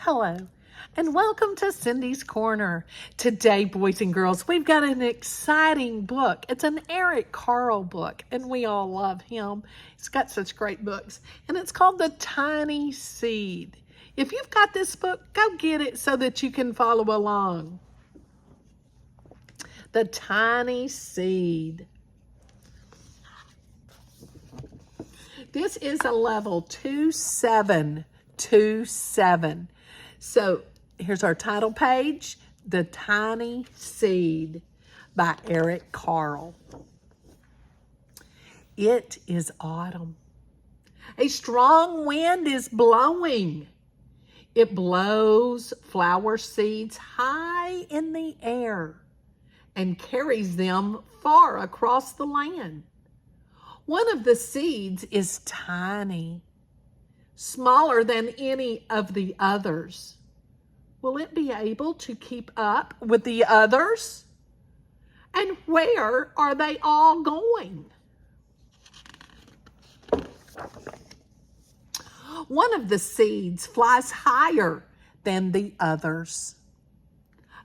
Hello, and welcome to Cindy's Corner. Today, boys and girls, we've got an exciting book. It's an Eric Carle book, and we all love him. He's got such great books, and it's called The Tiny Seed. If you've got this book, go get it so that you can follow along. The Tiny Seed. This is a level 2727. So here's our title page, The Tiny Seed by Eric Carle. It is autumn. A strong wind is blowing. It blows flower seeds high in the air and carries them far across the land. One of the seeds is tiny, smaller than any of the others. Will it be able to keep up with the others? And where are they all going? One of the seeds flies higher than the others.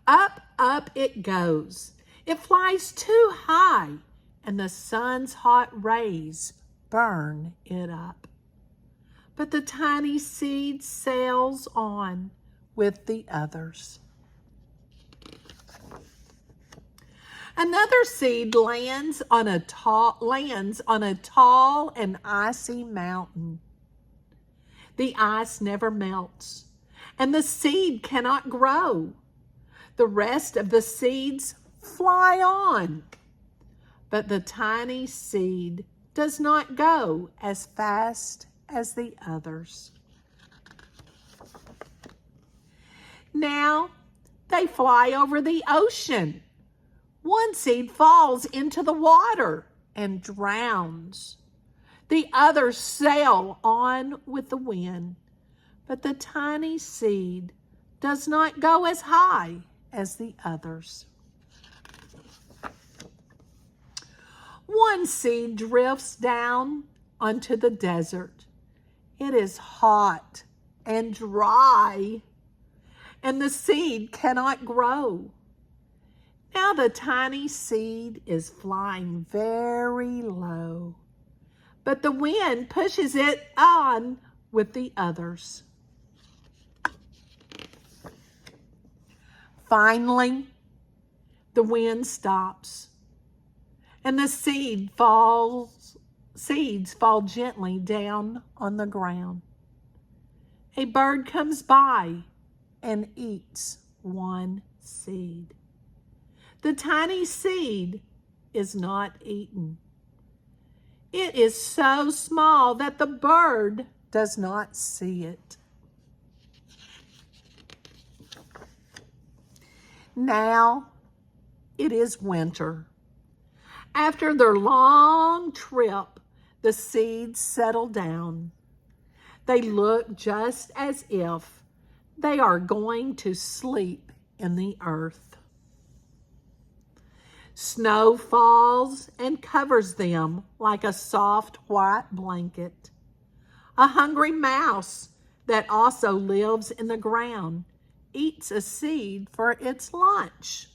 Up, up it goes. It flies too high, and the sun's hot rays burn it up. But the tiny seed sails on with the others. Another seed lands on a tall and icy mountain. The ice never melts, and the seed cannot grow. The rest of the seeds fly on, but the tiny seed does not go as fast as the others. Now they fly over the ocean. One seed falls into the water and drowns. The others sail on with the wind, but the tiny seed does not go as high as the others. One seed drifts down onto the desert. It is hot and dry, and the seed cannot grow. Now the tiny seed is flying very low, but the wind pushes it on with the others. Finally, the wind stops, and the seeds fall gently down on the ground. A bird comes by and eats one seed. The tiny seed is not eaten. It is so small that the bird does not see it. Now it is winter. After their long trip, the seeds settle down. They look just as if they are going to sleep in the earth. Snow falls and covers them like a soft white blanket. A hungry mouse that also lives in the ground eats a seed for its lunch.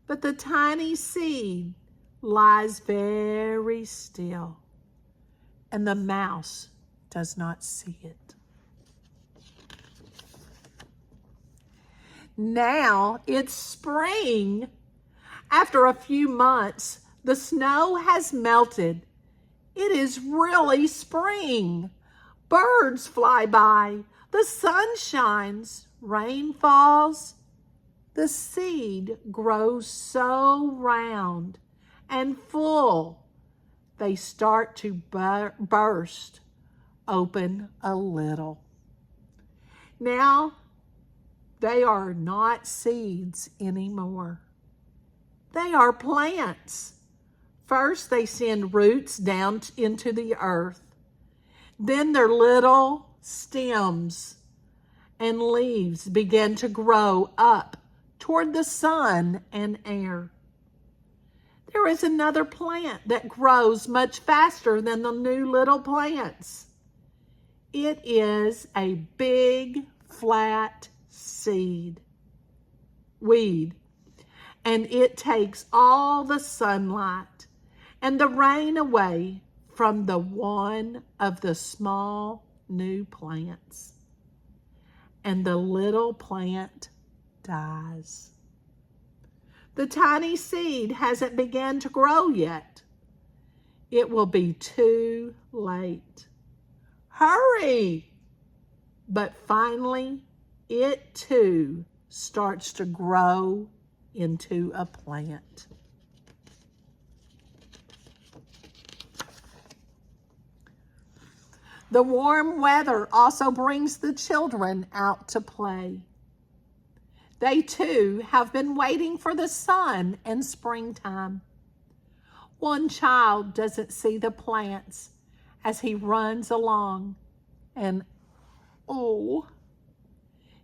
But the tiny seed lies very still, and the mouse does not see it. Now it's spring. After a few months, the snow has melted. It is really spring. Birds fly by. The sun shines. Rain falls. The seed grows so round and full, they start to burst open a little. Now, they are not seeds anymore. They are plants. First, they send roots down into the earth. Then their little stems and leaves begin to grow up toward the sun and air. There is another plant that grows much faster than the new little plants. It is a big flat weed, and it takes all the sunlight and the rain away from the one of the small new plants, and the little plant dies. The tiny seed hasn't begun to grow yet. It will be too late. Hurry! But finally, it too starts to grow into a plant. The warm weather also brings the children out to play. They too have been waiting for the sun and springtime. One child doesn't see the plants as he runs along, and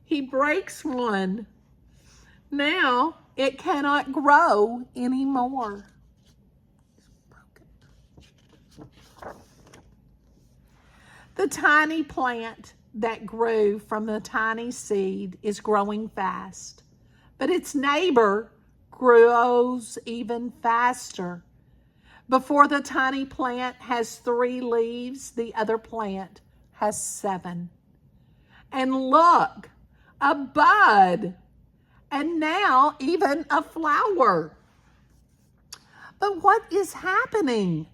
he breaks one. Now it cannot grow anymore. The tiny plant that grew from the tiny seed is growing fast, but its neighbor grows even faster. Before the tiny plant has 3 leaves, the other plant has 7. And look, a bud, and now even a flower. But what is happening?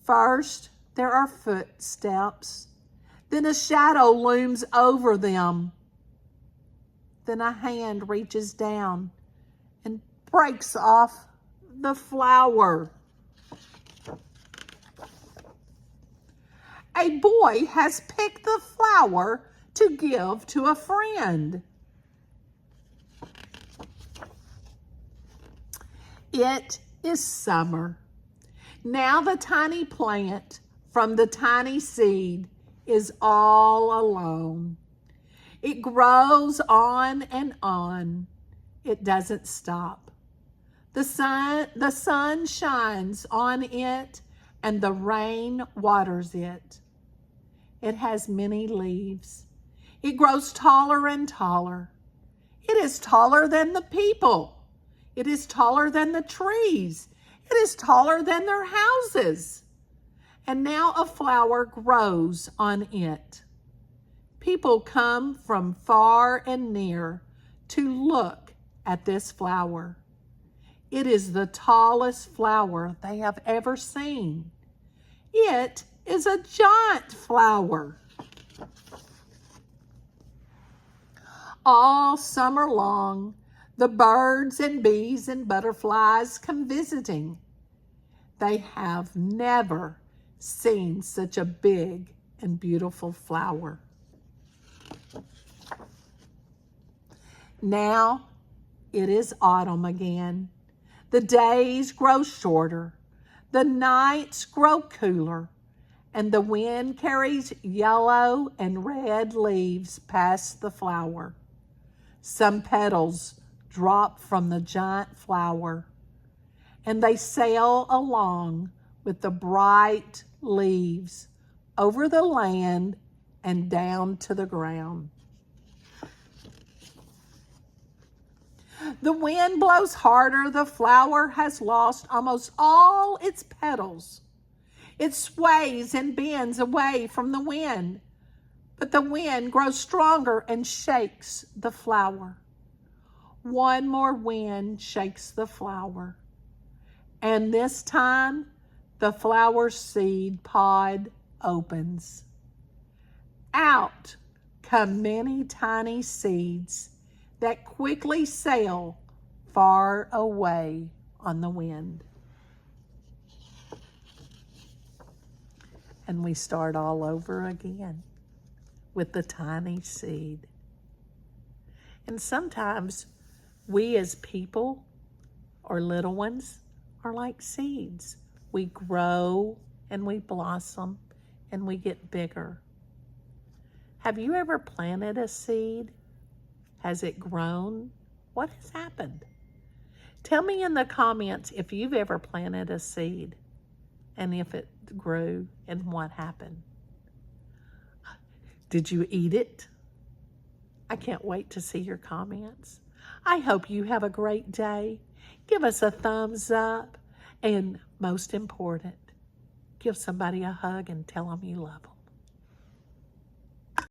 First, there are footsteps. Then a shadow looms over them. Then a hand reaches down and breaks off the flower. A boy has picked the flower to give to a friend. It is summer. Now the tiny plant from the tiny seed is all alone. It grows on and on. It doesn't stop. The sun shines on it, and the rain waters it. It has many leaves. It grows taller and taller. It is taller than the people. It is taller than the trees. It is taller than their houses. And now a flower grows on it. People come from far and near to look at this flower. It is the tallest flower they have ever seen. It is a giant flower. All summer long, the birds and bees and butterflies come visiting. They have never seen such a big and beautiful flower. Now it is autumn again. The days grow shorter, the nights grow cooler, and the wind carries yellow and red leaves past the flower. Some petals drop from the giant flower, and they sail along with the bright leaves over the land and down to the ground. The wind blows harder. The flower has lost almost all its petals. It sways and bends away from the wind, but the wind grows stronger and shakes the flower. One more wind shakes the flower, and this time the flower seed pod opens. Out come many tiny seeds that quickly sail far away on the wind. And we start all over again with the tiny seed. And sometimes we as people or little ones are like seeds. We grow and we blossom and we get bigger. Have you ever planted a seed? Has it grown? What has happened? Tell me in the comments if you've ever planted a seed and if it grew and what happened. Did you eat it? I can't wait to see your comments. I hope you have a great day. Give us a thumbs up. And most important, give somebody a hug and tell them you love them.